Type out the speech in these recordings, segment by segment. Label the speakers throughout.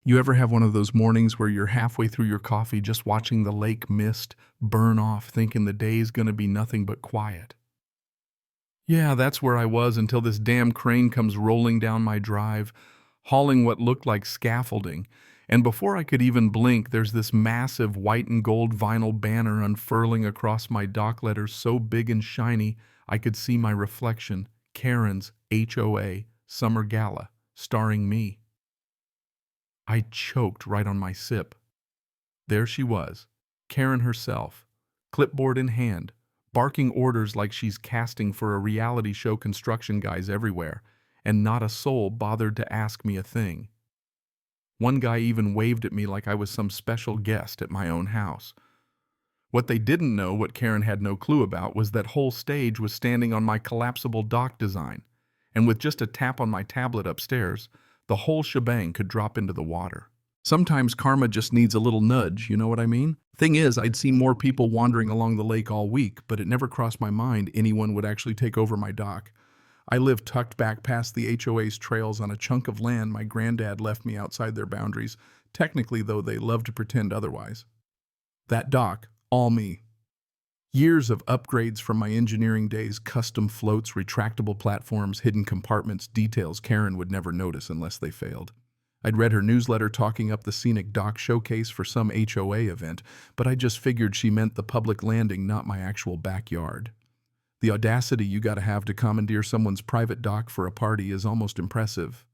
Speaker 1: You ever have one of those mornings where you're halfway through your coffee just watching the lake mist burn off, thinking the day's gonna be nothing but quiet? Yeah, that's where I was until this damn crane comes rolling down my drive, hauling what looked like scaffolding. And before I could even blink, there's this massive white and gold vinyl banner unfurling across my dock letters so big and shiny I could see my reflection, Karen's HOA Summer Gala, starring me. I choked right on my sip. There she was, Karen herself, clipboard in hand, barking orders like she's casting for a reality show construction guys everywhere, and not a soul bothered to ask me a thing. One guy even waved at me like I was some special guest at my own house. What they didn't know, what Karen had no clue about, was that whole stage was standing on my collapsible dock design, and with just a tap on my tablet upstairs, the whole shebang could drop into the water. Sometimes karma just needs a little nudge, you know what I mean? Thing is, I'd seen more people wandering along the lake all week, but it never crossed my mind anyone would actually take over my dock. I live tucked back past the HOA's trails on a chunk of land my granddad left me outside their boundaries, technically though they love to pretend otherwise. That dock, all me. Years of upgrades from my engineering days, custom floats, retractable platforms, hidden compartments, details Karen would never notice unless they failed. I'd read her newsletter talking up the scenic dock showcase for some HOA event, but I just figured she meant the public landing, not my actual backyard. The audacity you gotta have to commandeer someone's private dock for a party is almost impressive.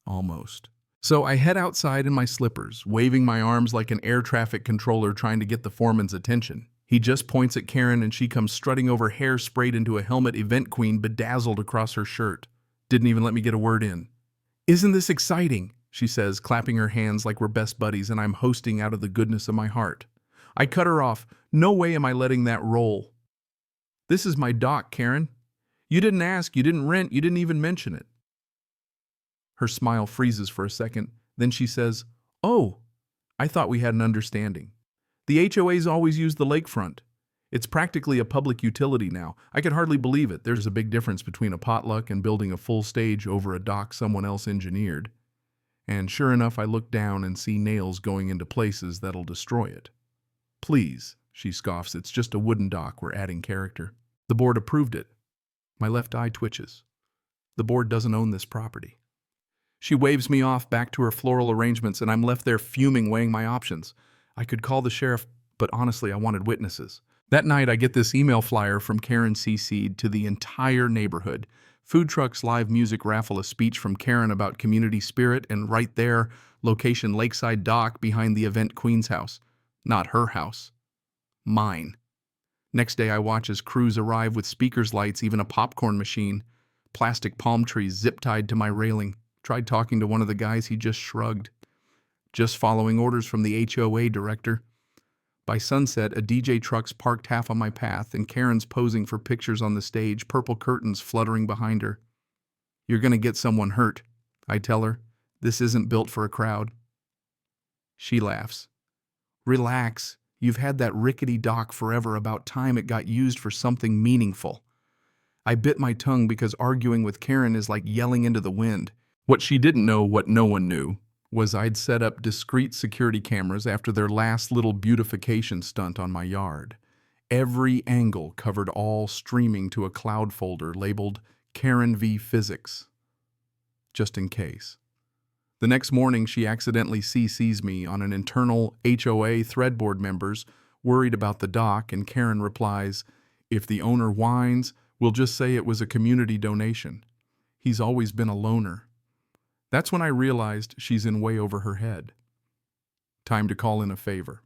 Speaker 1: Almost. So I head outside in my slippers, waving my arms like an air traffic controller trying to get the foreman's attention. He just points at Karen and she comes strutting over, hair sprayed into a helmet, event queen bedazzled across her shirt. Didn't even let me get a word in. "Isn't this exciting?" she says, clapping her hands like we're best buddies and I'm hosting out of the goodness of my heart. I cut her off. No way am I letting that roll. "This is my dock, Karen. You didn't ask, you didn't rent, you didn't even mention it." Her smile freezes for a second, then she says, "Oh, I thought we had an understanding. The HOA's always used the lakefront. It's practically a public utility now. I could hardly believe it. There's a big difference between a potluck and building a full stage over a dock someone else engineered." And sure enough, I look down and see nails going into places that'll destroy it. "Please," she scoffs, "it's just a wooden dock, we're adding character. The board approved it." My left eye twitches. The board doesn't own this property. She waves me off back to her floral arrangements and I'm left there fuming, weighing my options. I could call the sheriff, but honestly, I wanted witnesses. That night, I get this email flyer from Karen CC'd to the entire neighborhood. Food trucks, live music, raffle, a speech from Karen about community spirit, and right there, location Lakeside Dock behind the event queen's house. Not her house. Mine. Next day, I watch as crews arrive with speakers, lights, even a popcorn machine. Plastic palm trees zip-tied to my railing. Tried talking to one of the guys, he just shrugged. Just following orders from the HOA director. By sunset, a DJ truck's parked half on my path, and Karen's posing for pictures on the stage, purple curtains fluttering behind her. "You're gonna get someone hurt," I tell her. "This isn't built for a crowd." She laughs. "Relax. You've had that rickety dock forever. About time it got used for something meaningful." I bit my tongue because arguing with Karen is like yelling into the wind. What she didn't know, what no one knew, was I'd set up discreet security cameras after their last little beautification stunt on my yard. Every angle covered, all streaming to a cloud folder labeled Karen v. Physics. Just in case. The next morning, she accidentally CCs me on an internal HOA thread board members worried about the dock, and Karen replies, "If the owner whines, we'll just say it was a community donation. He's always been a loner." That's when I realized she's in way over her head. Time to call in a favor.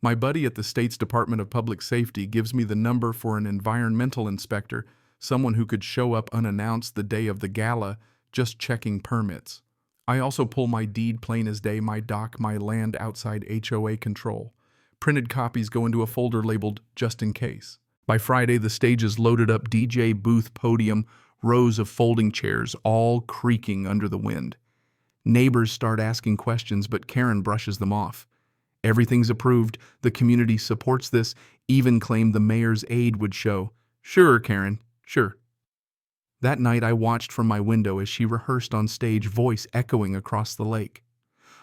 Speaker 1: My buddy at the state's Department of Public Safety gives me the number for an environmental inspector, someone who could show up unannounced the day of the gala, just checking permits. I also pull my deed plain as day, my dock, my land outside HOA control. Printed copies go into a folder labeled just in case. By Friday, the stage is loaded up, DJ booth, podium, rows of folding chairs, all creaking under the wind. Neighbors start asking questions, but Karen brushes them off. Everything's approved. The community supports this, even claimed the mayor's aide would show. "Sure, Karen, sure." That night I watched from my window as she rehearsed on stage, voice echoing across the lake.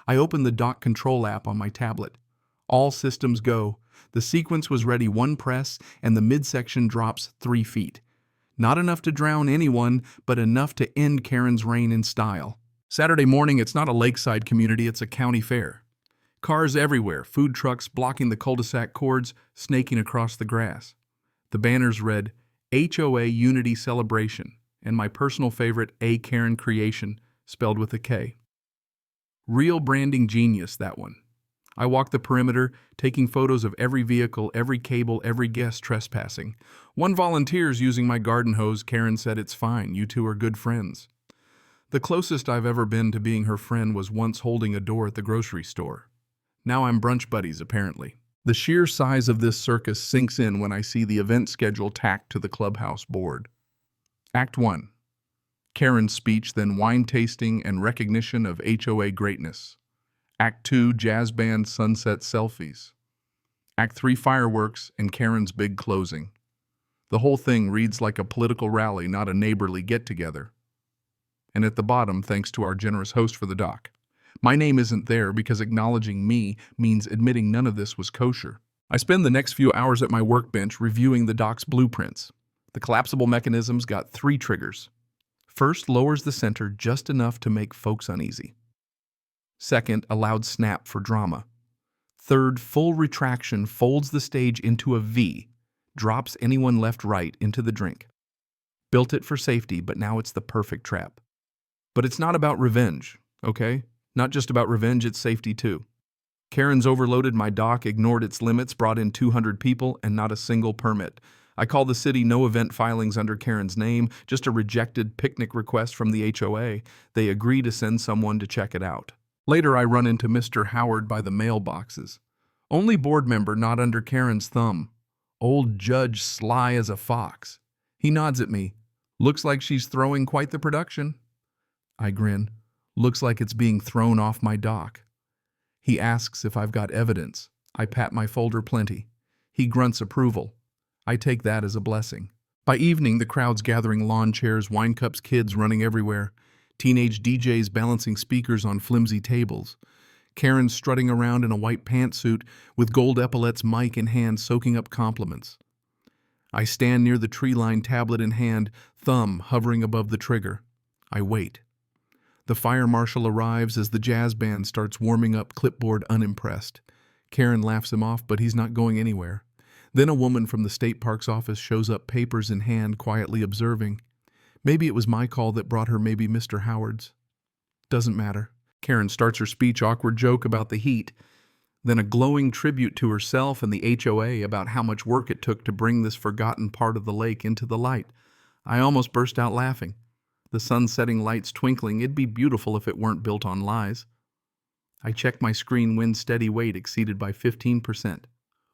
Speaker 1: I opened the dock control app on my tablet. All systems go. The sequence was ready, one press, and the midsection drops 3 feet. Not enough to drown anyone, but enough to end Karen's reign in style. Saturday morning, it's not a lakeside community, it's a county fair. Cars everywhere, food trucks blocking the cul-de-sac cords, snaking across the grass. The banners read, HOA Unity Celebration, and my personal favorite, A Karen Creation, spelled with a K. Real branding genius, that one. I walked the perimeter, taking photos of every vehicle, every cable, every guest trespassing. One volunteer's using my garden hose. Karen said, "It's fine, you two are good friends." The closest I've ever been to being her friend was once holding a door at the grocery store. Now I'm brunch buddies, apparently. The sheer size of this circus sinks in when I see the event schedule tacked to the clubhouse board. Act 1. Karen's speech, then wine tasting and recognition of HOA greatness. Act 2, jazz band sunset selfies. Act 3, fireworks and Karen's big closing. The whole thing reads like a political rally, not a neighborly get-together. And at the bottom, thanks to our generous host for the doc. My name isn't there because acknowledging me means admitting none of this was kosher. I spend the next few hours at my workbench reviewing the doc's blueprints. The collapsible mechanism's got 3 triggers. First, lowers the center just enough to make folks uneasy. Second, a loud snap for drama. Third, full retraction folds the stage into a V, drops anyone left right into the drink. Built it for safety, but now it's the perfect trap. But it's not about revenge, okay? Not just about revenge, it's safety too. Karen's overloaded my dock, ignored its limits, brought in 200 people, and not a single permit. I call the city no event filings under Karen's name, just a rejected picnic request from the HOA. They agree to send someone to check it out. Later, I run into Mr. Howard by the mailboxes. Only board member not under Karen's thumb. Old Judge sly as a fox. He nods at me. Looks like she's throwing quite the production. I grin. Looks like it's being thrown off my dock. He asks if I've got evidence. I pat my folder plenty. He grunts approval. I take that as a blessing. By evening, the crowd's gathering, lawn chairs, wine cups, kids running everywhere. Teenage DJs balancing speakers on flimsy tables. Karen strutting around in a white pantsuit with gold epaulets, mic in hand, soaking up compliments. I stand near the tree-lined tablet in hand, thumb hovering above the trigger. I wait. The fire marshal arrives as the jazz band starts warming up, clipboard unimpressed. Karen laughs him off, but he's not going anywhere. Then a woman from the state park's office shows up, papers in hand, quietly observing. Maybe it was my call that brought her, maybe Mr. Howard's. Doesn't matter. Karen starts her speech, awkward joke about the heat, then a glowing tribute to herself and the HOA about how much work it took to bring this forgotten part of the lake into the light. I almost burst out laughing. The sun-setting lights twinkling, it'd be beautiful if it weren't built on lies. I check my screen, wind steady weight exceeded by 15%.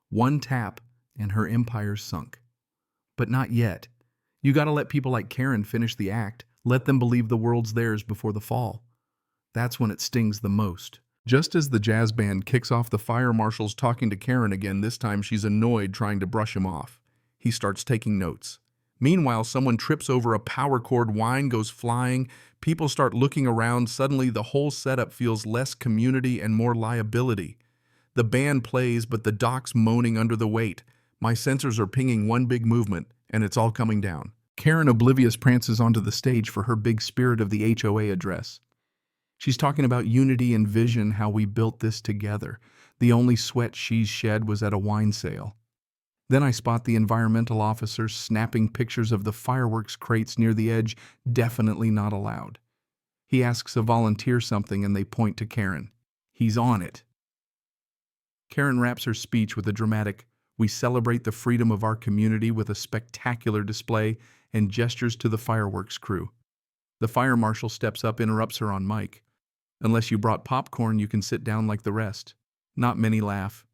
Speaker 1: One tap, and her empire's sunk. But not yet. You gotta let people like Karen finish the act. Let them believe the world's theirs before the fall. That's when it stings the most. Just as the jazz band kicks off, the fire marshal's talking to Karen again. This time she's annoyed, trying to brush him off. He starts taking notes. Meanwhile, someone trips over a power cord, wine goes flying, people start looking around. Suddenly, the whole setup feels less community and more liability. The band plays, but the dock's moaning under the weight. My sensors are pinging one big movement, and it's all coming down. Karen, oblivious, prances onto the stage for her big Spirit of the HOA address. She's talking about unity and vision, how we built this together. The only sweat she's shed was at a wine sale. Then I spot the environmental officer snapping pictures of the fireworks crates near the edge, definitely not allowed. He asks a volunteer something and they point to Karen. He's on it. Karen wraps her speech with a dramatic, "We celebrate the freedom of our community with a spectacular display," and gestures to the fireworks crew. The fire marshal steps up, interrupts her on mic. "Unless you brought popcorn, you can sit down like the rest." Not many laugh.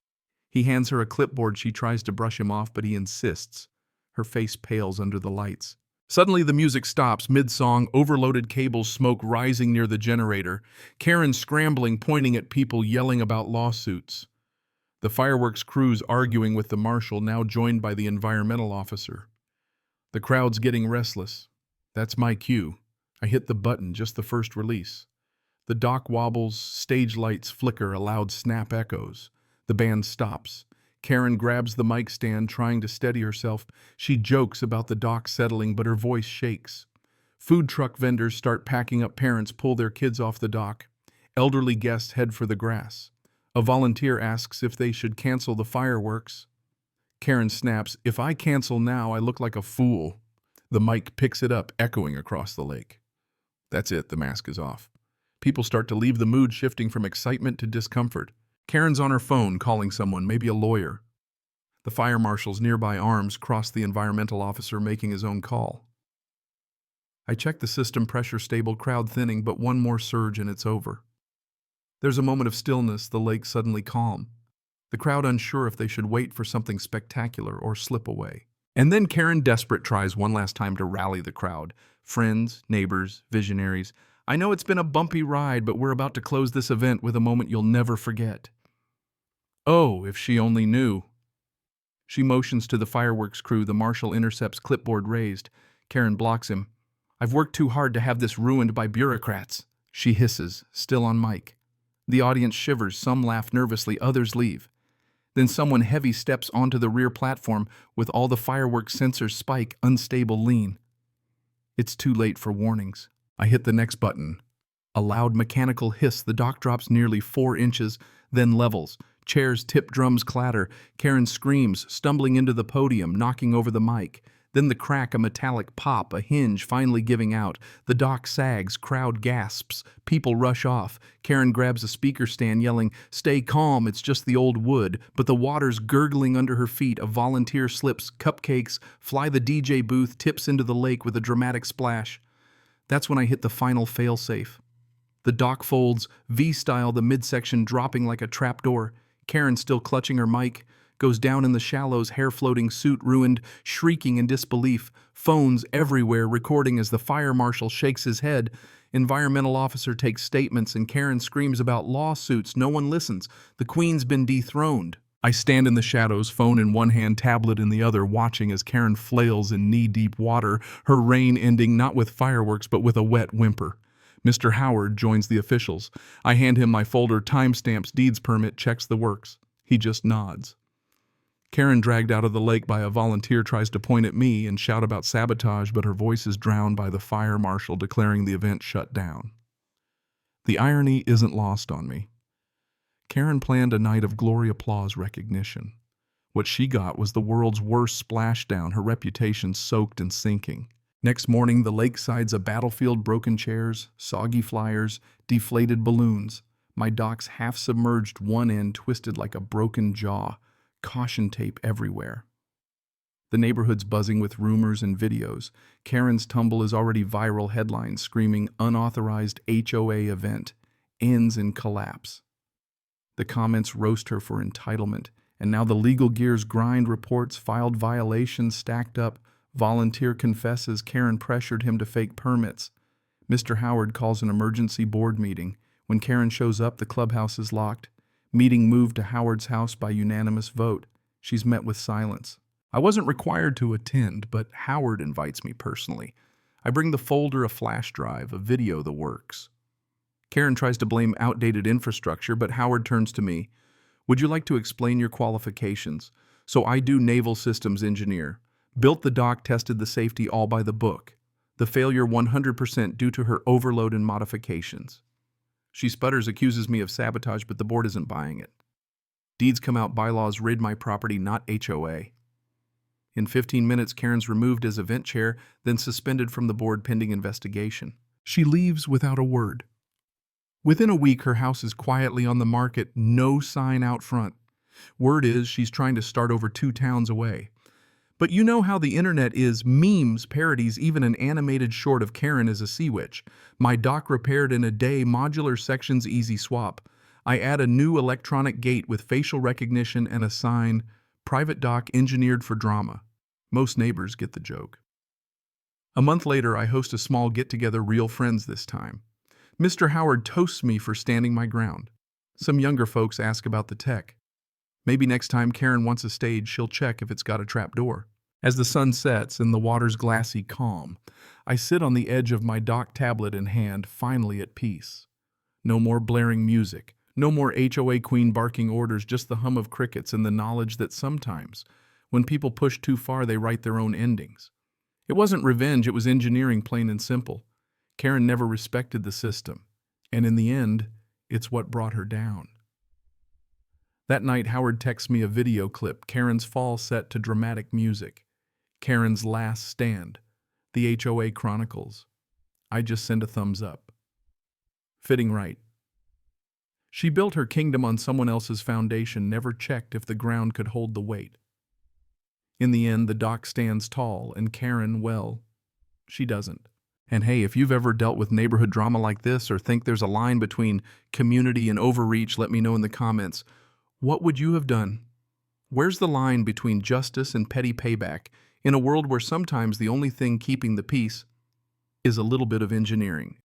Speaker 1: He hands her a clipboard. She tries to brush him off, but he insists. Her face pales under the lights. Suddenly the music stops, mid-song, overloaded cables, smoke rising near the generator. Karen scrambling, pointing at people, yelling about lawsuits. The fireworks crew's arguing with the marshal, now joined by the environmental officer. The crowd's getting restless. That's my cue. I hit the button, just the first release. The dock wobbles, stage lights flicker, a loud snap echoes. The band stops. Karen grabs the mic stand, trying to steady herself. She jokes about the dock settling, but her voice shakes. Food truck vendors start packing up, parents pull their kids off the dock. Elderly guests head for the grass. A volunteer asks if they should cancel the fireworks. Karen snaps, "If I cancel now, I look like a fool." The mic picks it up, echoing across the lake. That's it, the mask is off. People start to leave, the mood shifting from excitement to discomfort. Karen's on her phone, calling someone, maybe a lawyer. The fire marshal's nearby arms cross the environmental officer, making his own call. I check the system, pressure stable, crowd thinning, but one more surge and it's over. There's a moment of stillness, the lake suddenly calm. The crowd unsure if they should wait for something spectacular or slip away. And then Karen, desperate, tries one last time to rally the crowd. Friends, neighbors, visionaries. I know it's been a bumpy ride, but we're about to close this event with a moment you'll never forget. Oh, if she only knew. She motions to the fireworks crew. The marshal intercepts, clipboard raised. Karen blocks him. I've worked too hard to have this ruined by bureaucrats. She hisses, still on mic. The audience shivers, some laugh nervously, others leave. Then someone heavy steps onto the rear platform with all the fireworks sensors spike, unstable, lean. It's too late for warnings. I hit the next button. A loud mechanical hiss, the dock drops nearly 4 inches, then levels. Chairs tip, drums clatter. Karen screams, stumbling into the podium, knocking over the mic. Then the crack, a metallic pop, a hinge finally giving out. The dock sags, crowd gasps, people rush off. Karen grabs a speaker stand, yelling, "Stay calm, it's just the old wood." But the water's gurgling under her feet. A volunteer slips, cupcakes, fly the DJ booth, tips into the lake with a dramatic splash. That's when I hit the final failsafe. The dock folds, V-style, the midsection dropping like a trapdoor. Karen, still clutching her mic, goes down in the shallows, hair floating, suit ruined, shrieking in disbelief. Phones everywhere, recording as the fire marshal shakes his head. Environmental officer takes statements, and Karen screams about lawsuits. No one listens. The queen's been dethroned. I stand in the shadows, phone in one hand, tablet in the other, watching as Karen flails in knee-deep water, her reign ending not with fireworks but with a wet whimper. Mr. Howard joins the officials. I hand him my folder, timestamps, deeds permit, checks the works. He just nods. Karen, dragged out of the lake by a volunteer, tries to point at me and shout about sabotage, but her voice is drowned by the fire marshal declaring the event shut down. The irony isn't lost on me. Karen planned a night of glory, applause, recognition. What she got was the world's worst splashdown, her reputation soaked and sinking. Next morning, the lakeside's a battlefield, broken chairs, soggy flyers, deflated balloons. My dock's half-submerged, one end twisted like a broken jaw, caution tape everywhere. The neighborhood's buzzing with rumors and videos. Karen's tumble is already viral, headlines screaming, "Unauthorized HOA event, ends in collapse." The comments roast her for entitlement, and now the legal gears grind, reports, filed violations stacked up. Volunteer confesses Karen pressured him to fake permits. Mr. Howard calls an emergency board meeting. When Karen shows up, the clubhouse is locked. Meeting moved to Howard's house by unanimous vote. She's met with silence. I wasn't required to attend, but Howard invites me personally. I bring the folder, a flash drive, a video, the works. Karen tries to blame outdated infrastructure, but Howard turns to me. "Would you like to explain your qualifications?" So I do, naval systems engineer. Built the dock, tested the safety, all by the book. The failure 100% due to her overload and modifications. She sputters, accuses me of sabotage, but the board isn't buying it. Deeds come out, bylaws rid my property, not HOA. In 15 minutes, Karen's removed as event chair, then suspended from the board pending investigation. She leaves without a word. Within a week, her house is quietly on the market, no sign out front. Word is she's trying to start over 2 towns away. But you know how the internet is, memes, parodies, even an animated short of Karen as a sea witch. My dock repaired in a day, modular sections, easy swap. I add a new electronic gate with facial recognition and a sign, "Private dock engineered for drama." Most neighbors get the joke. A month later, I host a small get-together, real friends this time. Mr. Howard toasts me for standing my ground. Some younger folks ask about the tech. Maybe next time Karen wants a stage, she'll check if it's got a trapdoor. As the sun sets and the water's glassy calm, I sit on the edge of my dock, tablet in hand, finally at peace. No more blaring music. No more HOA queen barking orders, just the hum of crickets and the knowledge that sometimes, when people push too far, they write their own endings. It wasn't revenge, it was engineering, plain and simple. Karen never respected the system, and in the end, it's what brought her down. That night, Howard texts me a video clip, Karen's fall set to dramatic music. Karen's last stand, the HOA Chronicles. I just send a thumbs up. Fitting right. She built her kingdom on someone else's foundation, never checked if the ground could hold the weight. In the end, the dock stands tall, and Karen, well, she doesn't. And hey, if you've ever dealt with neighborhood drama like this or think there's a line between community and overreach, let me know in the comments. What would you have done? Where's the line between justice and petty payback in a world where sometimes the only thing keeping the peace is a little bit of engineering?